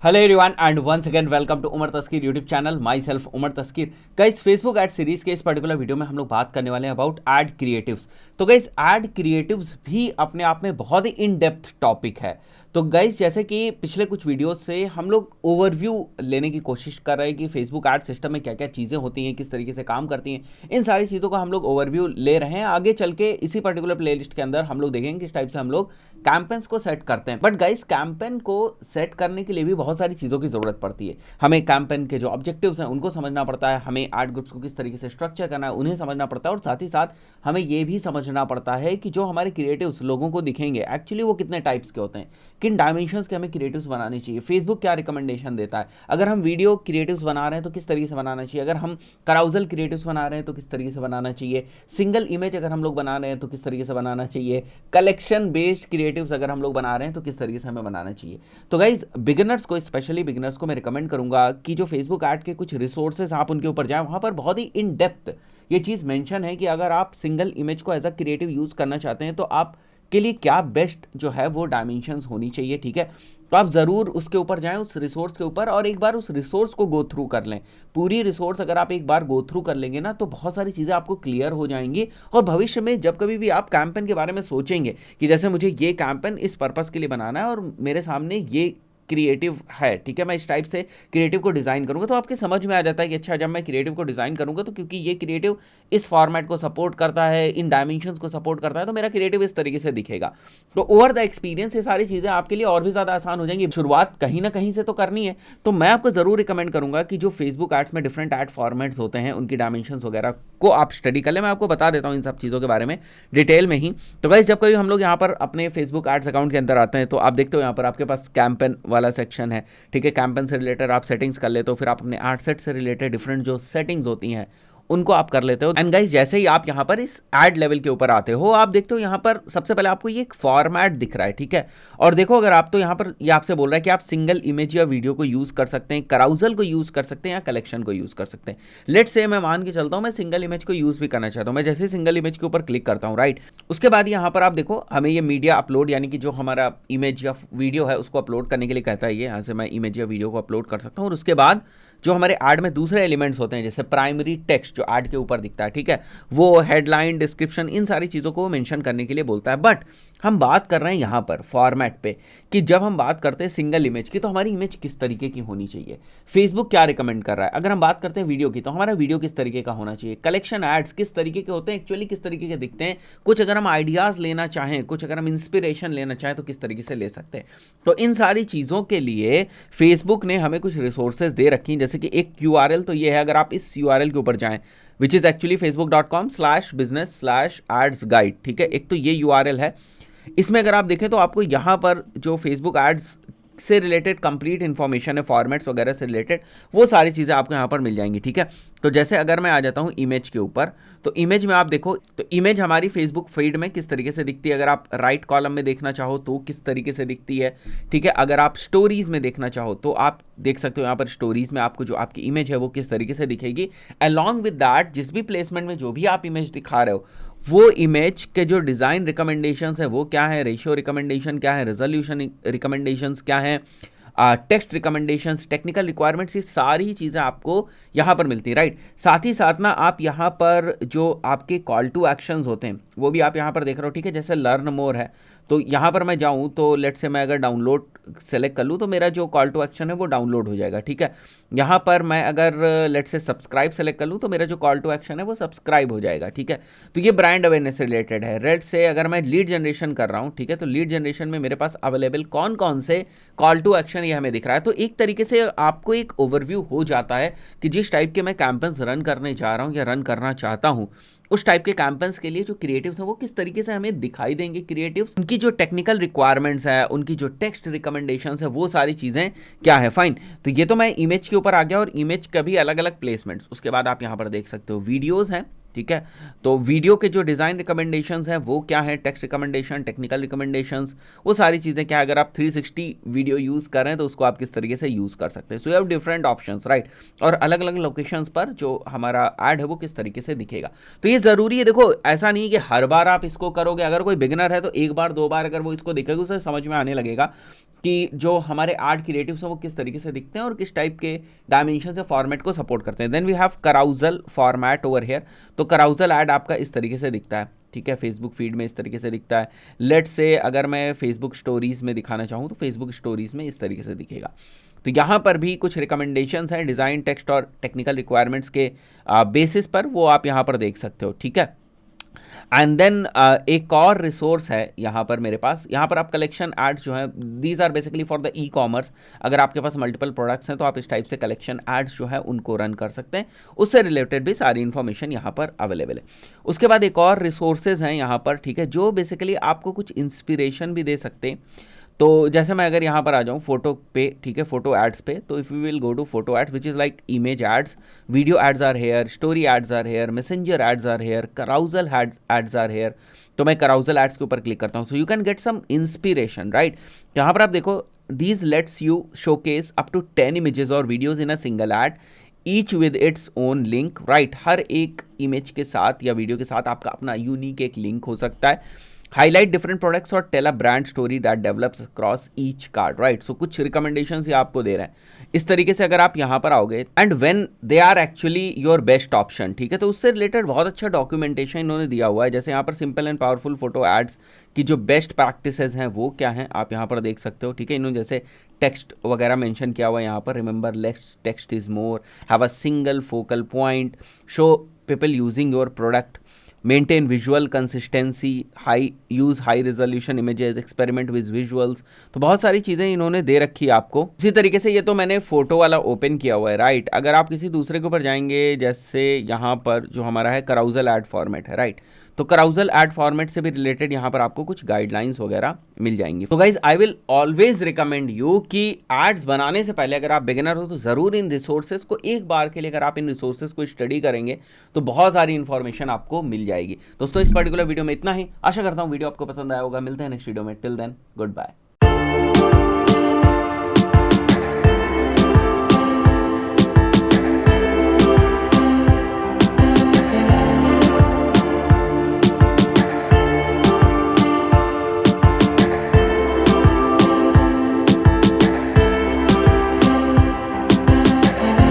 Hello everyone and once again welcome to Umar Taskeer YouTube channel myself Umar Taskeer. Guys Facebook ad series के इस particular video में हम लोग बात करने वाले हैं अबाउट एड क्रिएटिव्स। तो गाइस एड क्रिएटिव्स भी अपने आप में बहुत ही इन डेप्थ टॉपिक है। तो गाइस जैसे कि पिछले कुछ वीडियो से हम लोग ओवरव्यू लेने की कोशिश कर रहे हैं कि फेसबुक एड सिस्टम में क्या क्या चीज़ें होती हैं, किस तरीके से काम करती हैं, इन सारी चीज़ों का हम लोग ओवरव्यू ले रहे हैं। आगे चल के इसी पर्टिकुलर प्लेलिस्ट के अंदर हम लोग देखेंगे किस टाइप से हम लोग कैंपेन्स को सेट करते हैं। बट गाइस कैंपेन को सेट करने के लिए भी बहुत सारी चीज़ों की ज़रूरत पड़ती है। हमें कैंपेन के जो ऑब्जेक्टिव्स हैं उनको समझना पड़ता है, हमें एड ग्रुप्स को किस तरीके से स्ट्रक्चर करना है उन्हें समझना पड़ता है, और साथ ही साथ हमें ये भी समझना पड़ता है कि जो हमारे क्रिएटिव्स लोगों को दिखेंगे एक्चुअली वो कितने टाइप्स के होते हैं, किन डायमेंशंस के हमें क्रिएटिव्स बनाने चाहिए, फेसबुक क्या रिकमेंडेशन देता है, अगर हम वीडियो क्रिएटिव्स बना रहे हैं तो किस तरीके से बनाना चाहिए, अगर हम कराउजल क्रिएटिव्स बना रहे हैं तो किस तरीके से बनाना चाहिए, सिंगल इमेज अगर हम लोग बना रहे हैं तो किस तरीके से बनाना चाहिए, कलेक्शन बेस्ड क्रिएटिव्स अगर हम लोग बना रहे हैं तो किस तरीके से हमें बनाना चाहिए। तो गाइज बिगिनर्स को, स्पेशली बिगिनर्स को मैं रिकमेंड करूंगा कि जो फेसबुक ऐड के कुछ रिसोर्सेज आप उनके ऊपर जाएं, वहां पर बहुत ही इन डेप्थ ये चीज़ मेंशन है कि अगर आप सिंगल इमेज को एज अ क्रिएटिव यूज़ करना चाहते हैं तो आप के लिए क्या बेस्ट जो है वो डायमेंशंस होनी चाहिए। ठीक है, तो आप ज़रूर उसके ऊपर जाएं, उस रिसोर्स के ऊपर, और एक बार उस रिसोर्स को गो थ्रू कर लें। पूरी रिसोर्स अगर आप एक बार गो थ्रू कर लेंगे ना तो बहुत सारी चीज़ें आपको क्लियर हो जाएंगी, और भविष्य में जब कभी भी आप कैंपेन के बारे में सोचेंगे कि जैसे मुझे ये कैंपेन इस पर्पस के लिए बनाना है और मेरे सामने ये क्रिएटिव है, ठीक है, मैं इस टाइप से क्रिएटिव को डिज़ाइन करूंगा, तो आपके समझ में आ जाता है कि अच्छा जब मैं क्रिएटिव को डिज़ाइन करूंगा तो क्योंकि ये क्रिएटिव इस फॉर्मेट को सपोर्ट करता है, इन डायमेंशंस को सपोर्ट करता है, तो मेरा क्रिएटिव इस तरीके से दिखेगा। तो ओवर द एक्सपीरियंस ये सारी चीज़ें आपके लिए और भी ज़्यादा आसान हो जाएंगी। शुरुआत कहीं ना कहीं से तो करनी है, तो मैं आपको ज़रूर रिकमेंड करूंगा कि जो फेसबुक एड्स में डिफरेंट एड फॉर्मेट्स होते हैं उनकी डायमेंशंस वगैरह को आप स्टडी कर लें। मैं आपको बता देता हूँ इन सब चीज़ों के बारे में डिटेल में ही। तो गाइस जब कभी हम लोग यहाँ पर अपने फेसबुक एड्स अकाउंट के अंदर आते हैं तो आप देखते हो यहाँ पर आपके पास कैंपेन वाला सेक्शन है। ठीक है, कैंपेन से रिलेटेड आप सेटिंग्स कर लेते हो, फिर आप अपने आर्ट सेट से रिलेटेड डिफरेंट जो सेटिंग्स होती हैं उनको आप कर लेते हो। एंड गाइस जैसे ही आप यहाँ पर इस एड लेवल के ऊपर आते हो, आप देखते हो यहाँ पर सबसे पहले आपको ये एक फॉर्मेट दिख रहा है। ठीक है, और देखो अगर आप तो यहाँ पर ये आपसे बोल रहा है कि आप सिंगल इमेज या वीडियो को यूज कर सकते हैं, कराउजल को यूज कर सकते हैं, या कलेक्शन को यूज कर सकते हैं। लेट से मैं मान के चलता हूँ मैं सिंगल इमेज को यूज भी करना चाहता हूँ। मैं जैसे सिंगल इमेज के ऊपर क्लिक करता हूँ, राइट, उसके बाद यहाँ पर आप देखो हमें ये मीडिया अपलोड यानी कि जो हमारा इमेज या वीडियो है उसको अपलोड करने के लिए कहता है। ये यहाँ से मैं इमेज या वीडियो को अपलोड कर सकता हूँ, और उसके बाद जो हमारे ऐड में दूसरे एलिमेंट्स होते हैं जैसे प्राइमरी टेक्स्ट जो ऐड के ऊपर दिखता है, ठीक है, वो हेडलाइन, डिस्क्रिप्शन, इन सारी चीज़ों को मेंशन करने के लिए बोलता है। बट हम बात कर रहे हैं यहाँ पर फॉर्मेट पे कि जब हम बात करते हैं सिंगल इमेज की तो हमारी इमेज किस तरीके की होनी चाहिए, फेसबुक क्या रिकमेंड कर रहा है। अगर हम बात करते हैं वीडियो की तो हमारा वीडियो किस तरीके का होना चाहिए, कलेक्शन एड्स किस तरीके के होते हैं, एक्चुअली किस तरीके के दिखते हैं, कुछ अगर हम आइडियाज़ लेना चाहें, कुछ अगर हम इंस्पिरेशन लेना चाहें तो किस तरीके से ले सकते हैं। तो इन सारी चीज़ों के लिए फेसबुक ने हमें कुछ रिसोर्सेज दे रखी हैं, जैसे कि एक URL तो ये है, अगर आप इस URL के ऊपर जाएं विच इज़ एक्चुअली facebook.com/business/ads-guide, ठीक है, एक तो ये URL है। इसमें अगर आप देखें तो आपको यहाँ पर जो फेसबुक एड्स से रिलेटेड कंप्लीट इन्फॉर्मेशन है, फॉर्मेट्स वगैरह से रिलेटेड, वो सारी चीज़ें आपको यहाँ पर मिल जाएंगी। ठीक है, तो जैसे अगर मैं आ जाता हूँ इमेज के ऊपर, तो इमेज में आप देखो तो इमेज हमारी फेसबुक फीड में किस तरीके से दिखती है। अगर आप राइट कॉलम में देखना चाहो तो किस तरीके से दिखती है। ठीक है, अगर आप स्टोरीज में देखना चाहो तो आप देख सकते हो यहाँ पर स्टोरीज में आपको जो आपकी इमेज है वो किस तरीके से दिखेगी। अलॉन्ग विद दैट जिस भी प्लेसमेंट में जो भी आप इमेज दिखा रहे हो वो इमेज के जो डिज़ाइन रिकमेंडेशंस है वो क्या है, रेशियो रिकमेंडेशन क्या है, रेजोल्यूशन रिकमेंडेशंस क्या है, टेक्स्ट रिकमेंडेशंस, टेक्निकल रिक्वायरमेंट्स, ये सारी चीज़ें आपको यहाँ पर मिलती हैं, राइट। साथ ही साथ ना आप यहाँ पर जो आपके कॉल टू एक्शंस होते हैं वो भी आप यहाँ पर देख रहे हो। ठीक है, जैसे लर्न मोर है तो यहाँ पर मैं जाऊँ तो लेट से मैं अगर डाउनलोड सेलेक्ट कर लूँ तो मेरा जो कॉल टू एक्शन है वो डाउनलोड हो जाएगा। ठीक है, यहाँ पर मैं अगर लेट से सब्सक्राइब सेलेक्ट कर लूँ तो मेरा जो कॉल टू एक्शन है वो सब्सक्राइब हो जाएगा। ठीक है, तो ये ब्रांड अवेयरनेस से रिलेटेड है। रेड से अगर मैं लीड जनरेशन कर रहा हूँ, ठीक है, तो लीड जनरेशन में मेरे पास अवेलेबल कौन कौन से कॉल टू एक्शन ये हमें दिख रहा है। तो एक तरीके से आपको एक ओवरव्यू हो जाता है कि जिस टाइप के मैं कैंपेन्स रन करने जा रहा हूँ या रन करना चाहता हूँ उस टाइप के कैंपेन्स के लिए जो क्रिएटिव्स हैं वो किस तरीके से हमें दिखाई देंगे, क्रिएटिव्स, उनकी जो टेक्निकल रिक्वायरमेंट्स है, उनकी जो टेक्स्ट रिकमेंडेशंस है, वो सारी चीज़ें क्या है। फाइन, तो ये तो मैं इमेज के ऊपर आ गया, और इमेज का भी अलग अलग प्लेसमेंट्स। उसके बाद आप यहाँ पर देख सकते हो वीडियोज़ हैं, ठीक है। तो वीडियो के जो डिज़ाइन रिकमेंडेशंस हैं वो क्या है, टेक्स्ट रिकमेंडेशन, टेक्निकल रिकमेंडेशंस, वो सारी चीज़ें क्या है। अगर आप 360 वीडियो यूज़ कर रहे हैं तो उसको आप किस तरीके से यूज़ कर सकते हैं। So you have different options, right. और अलग अलग लोकेशंस पर जो हमारा ऐड है वो किस तरीके से दिखेगा। तो ये ज़रूरी है, देखो ऐसा नहीं कि हर बार आप इसको करोगे। अगर कोई बिगिनर है तो एक बार दो बार अगर वो इसको देखेगा उसे समझ में आने लगेगा कि जो हमारे आर्ट क्रिएटिव्स हैं वो किस तरीके से दिखते हैं और किस टाइप के डायमेंशन से फॉर्मेट को सपोर्ट करते हैं। Then we have carousel format over here. तो कराउजल ऐड आपका इस तरीके से दिखता है, ठीक है। फेसबुक फीड में इस तरीके से दिखता है। लेट्स से अगर मैं फेसबुक स्टोरीज़ में दिखाना चाहूँ तो फेसबुक स्टोरीज़ में इस तरीके से दिखेगा। तो यहाँ पर भी कुछ रिकमेंडेशंस हैं डिज़ाइन, टेक्स्ट और टेक्निकल रिक्वायरमेंट्स के बेसिस पर, वो आप यहाँ पर देख सकते हो, ठीक है। एंड देन एक और रिसोर्स है यहाँ पर मेरे पास। यहाँ पर आप कलेक्शन एड्स जो है, these are basically for the e commerce. अगर आपके पास मल्टीपल प्रोडक्ट्स हैं तो आप इस टाइप से कलेक्शन एड्स जो है उनको रन कर सकते हैं। उससे रिलेटेड भी सारी इन्फॉर्मेशन यहाँ पर अवेलेबल है। उसके बाद एक और रिसोर्सेज हैं यहाँ पर, ठीक है, जो बेसिकली आपको कुछ इंस्पिरेशन भी दे सकते हैं। तो जैसे मैं अगर यहाँ पर आ जाऊँ फोटो पे, ठीक है, फोटो एड्स पे, तो if you will go to photo ads which is like image ads, video ads are here, story ads are here, messenger ads are here, carousel ads are here. तो मैं carousel ads के ऊपर click करता हूँ। So you can get some inspiration, right. यहाँ पर आप देखो, these lets you showcase up to 10 images और videos in a single ad, each with its own link, right. हर एक इमेज के साथ या वीडियो के साथ आपका अपना यूनिक एक लिंक हो सकता है। हाईलाइट डिफरेंट प्रोडक्ट्स और tell a brand story that develops across each card, right. So कुछ रिकमेंडेशंस ये आपको दे रहे हैं। इस तरीके से अगर आप यहाँ पर आओगे and when they are actually your best option, ठीक है, तो उससे रिलेटेड बहुत अच्छा डॉक्यूमेंटेशन इन्होंने दिया हुआ है। जैसे यहाँ पर simple and powerful photo ads की जो बेस्ट प्रैक्टिसेस हैं वो क्या हैं आप यहाँ पर देख सकते हो, ठीक है। इन्होंने जैसे टेक्स्ट वगैरह मेंशन किया हुआ है यहाँ पर, remember less text is more, have a single focal point, show people using your product, maintain visual consistency, use high resolution images, experiment with visuals. तो बहुत सारी चीज़ें इन्होंने दे रखी है आपको। इसी तरीके से ये तो मैंने फोटो वाला ओपन किया हुआ है, राइट। अगर आप किसी दूसरे के ऊपर जाएंगे, जैसे यहाँ पर जो हमारा है कराउजल एड फॉर्मेट है, राइट। तो कराउजल एड फॉर्मेट से भी रिलेटेड यहाँ पर आपको कुछ गाइडलाइंस वगैरह मिल जाएंगी। तो guys I will always recommend you कि एड्स बनाने से पहले अगर आप बिगिनर हो तो ज़रूर इन रिसोर्सेज को एक बार के लिए, अगर आप इन रिसोर्सेज को स्टडी करेंगे तो बहुत सारी इन्फॉर्मेशन आपको मिल जाएगी। दोस्तों इस पर्टिकुलर वीडियो में इतना ही। आशा करता हूँ वीडियो आपको पसंद आया होगा। मिलते हैं नेक्स्ट वीडियो में। Till then good bye.